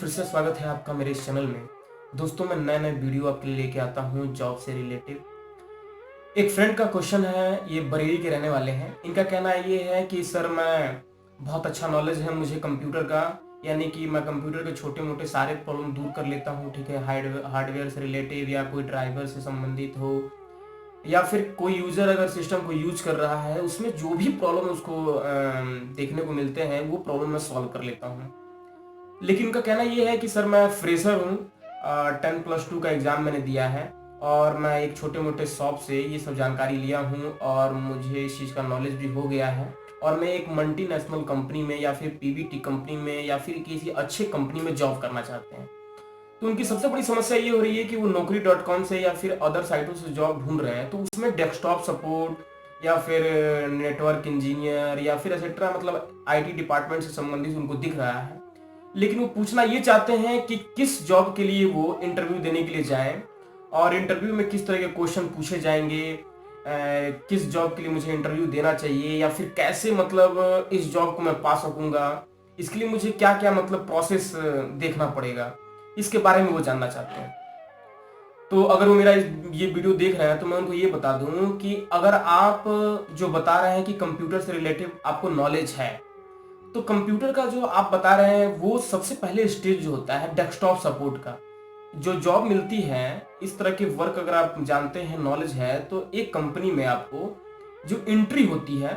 फिर से स्वागत है आपका मेरे इस चैनल में। दोस्तों, मैं नए नए वीडियो आपके लिए लेके आता हूँ जॉब से रिलेटेड। एक फ्रेंड का क्वेश्चन है, ये बरेली के रहने वाले हैं। इनका कहना ये है कि सर, मैं बहुत अच्छा नॉलेज है मुझे कंप्यूटर का, यानी कि मैं कंप्यूटर के छोटे मोटे सारे प्रॉब्लम दूर कर लेता हूँ। ठीक है, हार्डवेयर से रिलेटेड या कोई ड्राइवर से संबंधित हो, या फिर कोई यूजर अगर सिस्टम को यूज कर रहा है उसमें जो भी प्रॉब्लम उसको देखने को मिलते हैं वो प्रॉब्लम मैं सॉल्व कर लेता हूँ। लेकिन उनका कहना ये है कि सर, मैं फ्रेशर हूँ, 10+2 का एग्ज़ाम मैंने दिया है और मैं एक छोटे मोटे शॉप से ये सब जानकारी लिया हूँ और मुझे इस चीज़ का नॉलेज भी हो गया है, और मैं एक मल्टीनेशनल कंपनी में या फिर पीवीटी कंपनी में या फिर किसी अच्छे कंपनी में जॉब करना चाहते हैं। तो उनकी सबसे बड़ी समस्या ये हो रही है कि वो Naukri.com से या फिर अदर साइटों से जॉब ढूंढ रहे हैं, तो उसमें डेस्कटॉप सपोर्ट या फिर नेटवर्क इंजीनियर या फिर एक्सेट्रा, मतलब आईटी डिपार्टमेंट से संबंधित उनको दिख रहा है। लेकिन वो पूछना ये चाहते हैं कि किस जॉब के लिए वो इंटरव्यू देने के लिए जाएं और इंटरव्यू में किस तरह के क्वेश्चन पूछे जाएंगे, किस जॉब के लिए मुझे इंटरव्यू देना चाहिए, या फिर कैसे मतलब इस जॉब को मैं पा सकूंगा, इसके लिए मुझे क्या क्या मतलब प्रोसेस देखना पड़ेगा, इसके बारे में वो जानना चाहते हैं। तो अगर वो मेरा ये वीडियो देख रहे हैं तो मैं उनको ये बता दूं कि अगर आप जो बता रहे हैं कि कंप्यूटर से रिलेटेड आपको नॉलेज है, तो कंप्यूटर का जो आप बता रहे हैं वो सबसे पहले स्टेज जो होता है डेस्कटॉप सपोर्ट का। जो जॉब मिलती है इस तरह के वर्क अगर आप जानते हैं, नॉलेज है, तो एक कंपनी में आपको जो एंट्री होती है,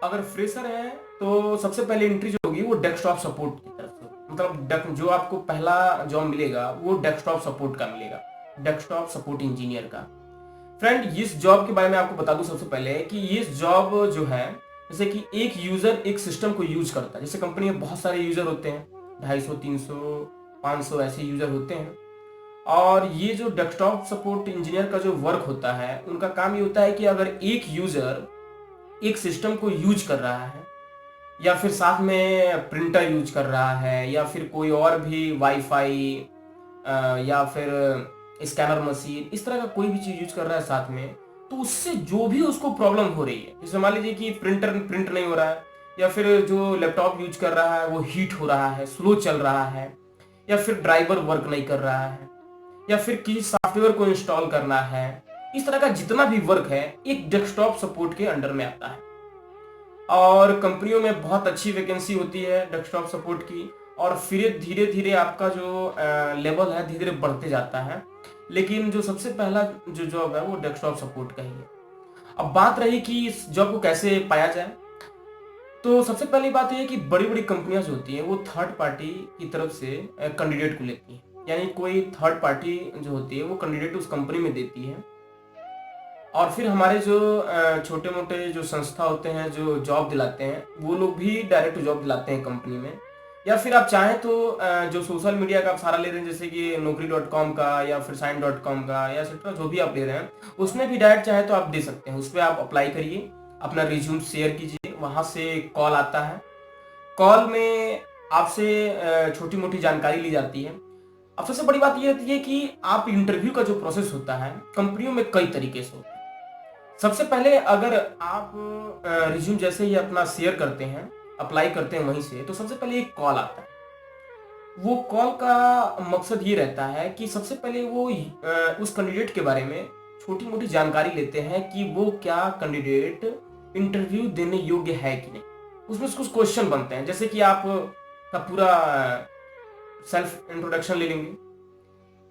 अगर फ्रेशर है तो सबसे पहले एंट्री जो होगी वो डेस्कटॉप सपोर्ट की तरफ से, मतलब जो आपको पहला जॉब मिलेगा वो डेस्कटॉप सपोर्ट का मिलेगा, डेस्कटॉप सपोर्ट इंजीनियर का। फ्रेंड, इस जॉब के बारे में आपको बता दूं सबसे पहले कि ये जॉब जो है, जैसे कि एक यूजर एक सिस्टम को यूज करता है। जैसे कंपनी में बहुत सारे यूजर होते हैं, 250, 300, 500 ऐसे यूजर होते हैं। और ये जो डेस्कटॉप सपोर्ट इंजीनियर का जो वर्क होता है, उनका काम ये होता है कि अगर एक यूजर एक सिस्टम को यूज कर रहा है या फिर साथ में प्रिंटर यूज कर रहा है या फिर कोई और भी वाईफाई या फिर स्कैनर मशीन, इस तरह का कोई भी चीज यूज कर रहा है साथ में, तो उससे जो भी उसको प्रॉब्लम हो रही है, जैसे मान लीजिए कि प्रिंटर प्रिंट नहीं हो रहा है, या फिर जो लैपटॉप यूज कर रहा है वो हीट हो रहा है, स्लो चल रहा है, या फिर ड्राइवर वर्क नहीं कर रहा है, या फिर किसी सॉफ्टवेयर को इंस्टॉल करना है, इस तरह का जितना भी वर्क है एक डेस्कटॉप सपोर्ट के अंडर में आता है। और कंपनियों में बहुत अच्छी वैकेंसी होती है डेस्कटॉप सपोर्ट की, और फिर धीरे धीरे आपका जो लेवल है धीरे धीरे बढ़ते जाता है। लेकिन जो सबसे पहला जो जॉब है वो डेस्कटॉप सपोर्ट का ही है। अब बात रही कि इस जॉब को कैसे पाया जाए, तो सबसे पहली बात यह है कि बड़ी बड़ी कंपनियां जो होती हैं वो थर्ड पार्टी की तरफ से कैंडिडेट को लेती हैं, यानी कोई थर्ड पार्टी जो होती है वो कैंडिडेट उस कंपनी में देती है, और फिर हमारे जो छोटे मोटे जो संस्था होते हैं जो जॉब दिलाते हैं वो लोग भी डायरेक्ट जॉब दिलाते हैं कंपनी में। या फिर आप चाहें तो जो सोशल मीडिया का आप सारा ले रहे हैं, जैसे कि Naukri.com का या फिर Sign.com का या एक्सेट्रा जो भी आप ले रहे हैं, उसमें भी डायरेक्ट चाहे तो आप दे सकते हैं। उस पर आप अप्लाई करिए, अपना रिज्यूम शेयर कीजिए, वहां से कॉल आता है। कॉल में आपसे छोटी मोटी जानकारी ली जाती है। अब सबसे बड़ी बात यह होती है कि आप इंटरव्यू का जो प्रोसेस होता है कंपनियों में कई तरीके से होता है। सबसे पहले अगर आप रिज्यूम जैसे ही अपना शेयर करते हैं, अप्लाई करते हैं वहीं से, तो सबसे पहले एक कॉल आता है। वो कॉल का मकसद ये रहता है कि सबसे पहले वो उस कैंडिडेट के बारे में छोटी मोटी जानकारी लेते हैं कि वो क्या कैंडिडेट इंटरव्यू देने योग्य है कि नहीं। उसमें कुछ क्वेश्चन बनते हैं, जैसे कि आप का पूरा सेल्फ इंट्रोडक्शन ले लेंगे,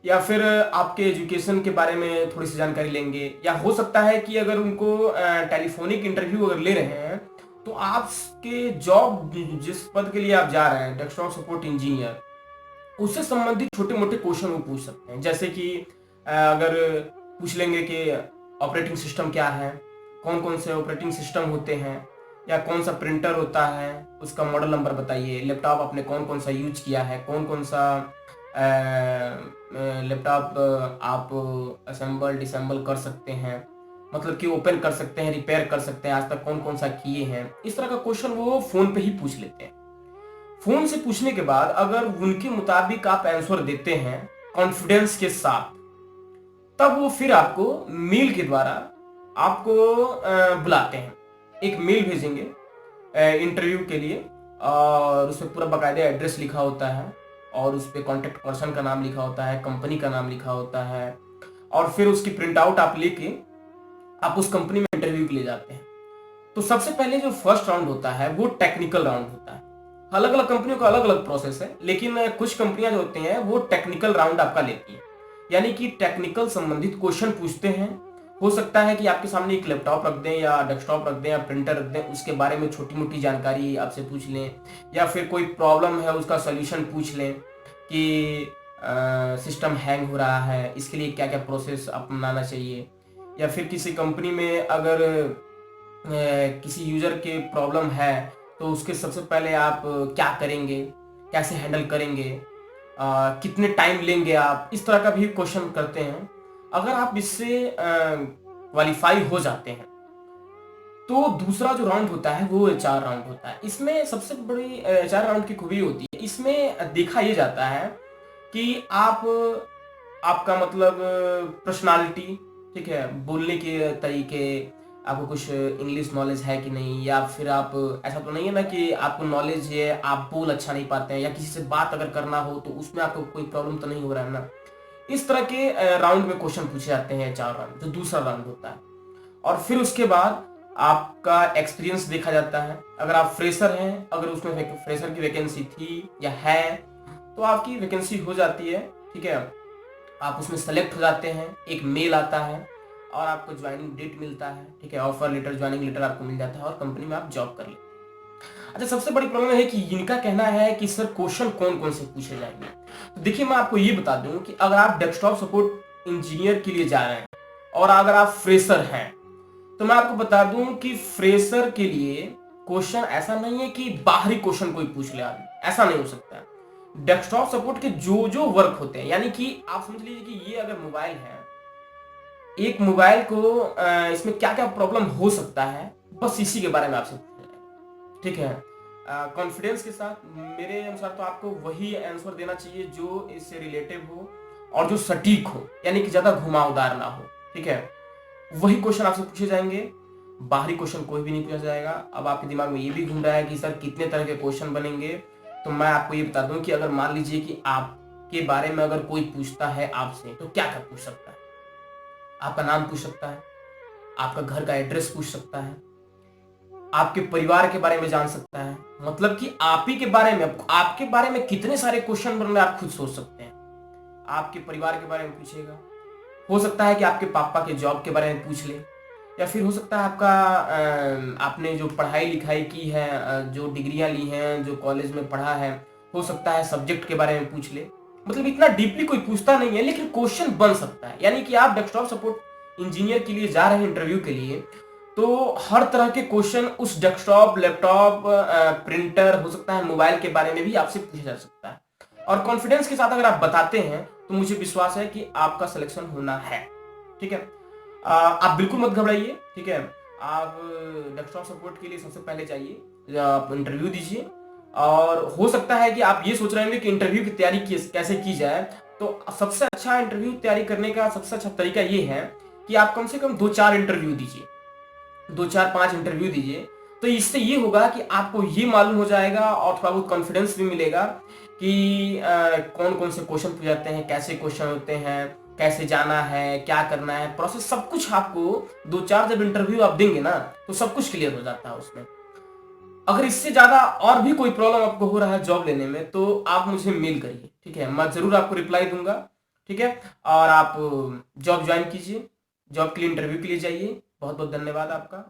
या फिर आपके एजुकेशन के बारे में थोड़ी सी जानकारी लेंगे, या हो सकता है कि अगर उनको टेलीफोनिक इंटरव्यू अगर ले रहे हैं तो आपके जॉब जिस पद के लिए आप जा रहे हैं डेस्कटॉप सपोर्ट इंजीनियर, उससे संबंधित छोटे मोटे क्वेश्चन वो पूछ सकते हैं। जैसे कि अगर पूछ लेंगे कि ऑपरेटिंग सिस्टम क्या है, कौन कौन से ऑपरेटिंग सिस्टम होते हैं, या कौन सा प्रिंटर होता है उसका मॉडल नंबर बताइए, लैपटॉप आपने कौन कौन सा यूज किया है, कौन कौन सा लैपटॉप आप असेंबल डिसेंबल कर सकते हैं, मतलब कि ओपन कर सकते हैं, रिपेयर कर सकते हैं, आज तक कौन कौन सा किए हैं। इस तरह का क्वेश्चन वो फोन पे ही पूछ लेते हैं। फोन से पूछने के बाद अगर उनके मुताबिक आप आंसर देते हैं कॉन्फिडेंस के साथ, तब वो फिर आपको मेल के द्वारा आपको बुलाते हैं। एक मेल भेजेंगे इंटरव्यू के लिए, और उसमें पूरा बाकायदा एड्रेस लिखा होता है, और उस पर कॉन्टेक्ट पर्सन का नाम लिखा होता है, कंपनी का नाम लिखा होता है, और फिर उसकी प्रिंट आउट आप लेके आप उस कंपनी में इंटरव्यू के लिए जाते हैं। तो सबसे पहले जो फर्स्ट राउंड होता है वो टेक्निकल राउंड होता है। अलग अलग कंपनियों का अलग अलग प्रोसेस है, लेकिन कुछ कंपनियां जो होती हैं वो टेक्निकल राउंड आपका लेती हैं, यानी कि टेक्निकल संबंधित क्वेश्चन पूछते हैं। हो सकता है कि आपके सामने एक लैपटॉप रख दें या डेस्कटॉप रख दें या प्रिंटर रख दें, उसके बारे में छोटी मोटी जानकारी आपसे पूछ लें, या फिर कोई प्रॉब्लम है उसका सोल्यूशन पूछ लें कि सिस्टम हैंग हो रहा है, इसके लिए क्या क्या प्रोसेस अपनाना चाहिए। या फिर किसी कंपनी में अगर किसी यूजर के प्रॉब्लम है तो उसके सबसे पहले आप क्या करेंगे, कैसे हैंडल करेंगे, कितने टाइम लेंगे आप, इस तरह का भी क्वेश्चन करते हैं। अगर आप इससे क्वालिफाई हो जाते हैं तो दूसरा जो राउंड होता है वो एचआर राउंड होता है। इसमें सबसे बड़ी एचआर राउंड की खूबी होती है, इसमें देखा ये जाता है कि आपका मतलब पर्सनालिटी, ठीक है, बोलने के तरीके, आपको कुछ इंग्लिश नॉलेज है कि नहीं, या फिर आप ऐसा तो नहीं है ना कि आपको नॉलेज है आप बोल अच्छा नहीं पाते हैं, या किसी से बात अगर करना हो तो उसमें आपको कोई प्रॉब्लम तो नहीं हो रहा है ना। इस तरह के राउंड में क्वेश्चन पूछे जाते हैं, चार राउंड जो दूसरा राउंड होता है। और फिर उसके बाद आपका एक्सपीरियंस देखा जाता है। अगर आप फ्रेशर हैं, अगर उसमें फ्रेशर की वैकेंसी थी या है तो आपकी वैकेंसी हो जाती है, ठीक है, आप उसमें सेलेक्ट हो जाते हैं, एक मेल आता है और आपको ज्वाइनिंग डेट मिलता है, ठीक है, ऑफर लेटर, ज्वाइनिंग लेटर आपको मिल जाता है और कंपनी में आप जॉब कर लेते हैं। अच्छा, सबसे बड़ी प्रॉब्लम है कि इनका कहना है कि सर क्वेश्चन कौन कौन से पूछे जाएंगे। तो देखिए, मैं आपको ये बता दूं कि अगर आप डेस्कटॉप सपोर्ट इंजीनियर के लिए जा रहे हैं और अगर आप फ्रेशर हैं तो मैं आपको बता दूं कि फ्रेशर के लिए क्वेश्चन ऐसा नहीं है कि बाहरी क्वेश्चन कोई पूछ ले आदमी, ऐसा नहीं हो सकता है। डेस्कटॉप सपोर्ट के जो जो वर्क होते हैं, यानी कि आप समझ लीजिए कि ये अगर मोबाइल है, एक मोबाइल को इसमें क्या क्या प्रॉब्लम हो सकता है, बस इसी के बारे में आपसे पूछना है, ठीक है। कॉन्फिडेंस के साथ मेरे अनुसार तो आपको वही आंसर देना चाहिए जो इससे रिलेटिव हो और जो सटीक हो, यानी कि ज्यादा घुमावदार ना हो, ठीक है। वही क्वेश्चन आपसे पूछे जाएंगे, बाहरी क्वेश्चन कोई भी नहीं पूछा जाएगा। अब आपके दिमाग में ये भी घूम रहा है कि सर कितने तरह के क्वेश्चन बनेंगे, तो मैं आपको ये बता दूं कि अगर मान लीजिए कि आपके बारे में अगर कोई पूछता है आपसे तो क्या क्या पूछ सकता है। आपका नाम पूछ सकता है, आपका घर का एड्रेस पूछ सकता है, आपके परिवार के बारे में जान सकता है, मतलब कि आप ही के बारे में, आपके बारे में कितने सारे क्वेश्चन बन रहे हैं आप खुद सोच सकते हैं। आपके परिवार के बारे में पूछेगा, हो सकता है कि आपके पापा के जॉब के बारे में पूछ ले, या फिर हो सकता है आपका आपने जो पढ़ाई लिखाई की है, जो डिग्रियां ली हैं, जो कॉलेज में पढ़ा है, हो सकता है सब्जेक्ट के बारे में पूछ ले। मतलब इतना डीपली कोई पूछता नहीं है, लेकिन क्वेश्चन बन सकता है। यानी कि आप डेस्कटॉप सपोर्ट इंजीनियर के लिए जा रहे हैं इंटरव्यू के लिए, तो हर तरह के क्वेश्चन उस डेस्कटॉप, लैपटॉप, प्रिंटर, हो सकता है मोबाइल के बारे में भी आपसे पूछा जा सकता है। और कॉन्फिडेंस के साथ अगर आप बताते हैं तो मुझे विश्वास है कि आपका सिलेक्शन होना है, ठीक है। आप बिल्कुल मत घबराइए, ठीक है। आप डेस्कटॉप सपोर्ट के लिए सबसे पहले जाइए, आप इंटरव्यू दीजिए। और हो सकता है कि आप ये सोच रहे होंगे कि इंटरव्यू की तैयारी कैसे की जाए, तो सबसे अच्छा इंटरव्यू तैयारी करने का सबसे अच्छा तरीका ये है कि आप कम से कम 2-4 इंटरव्यू दीजिए, 2-4-5 इंटरव्यू दीजिए। तो इससे ये होगा कि आपको ये मालूम हो जाएगा और थोड़ा बहुत कॉन्फिडेंस भी मिलेगा कि कौन कौन से क्वेश्चन पूछ जाते हैं, कैसे क्वेश्चन होते हैं, कैसे जाना है, क्या करना है, प्रोसेस सब कुछ आपको 2-4 जब इंटरव्यू आप देंगे ना तो सब कुछ क्लियर हो जाता है उसमें। अगर इससे ज्यादा और भी कोई प्रॉब्लम आपको हो रहा है जॉब लेने में तो आप मुझे मेल करिए, ठीक है, मैं जरूर आपको रिप्लाई दूंगा, ठीक है। और आप जॉब ज्वाइन कीजिए, जॉब के लिए इंटरव्यू के लिए जाइए। बहुत बहुत धन्यवाद आपका।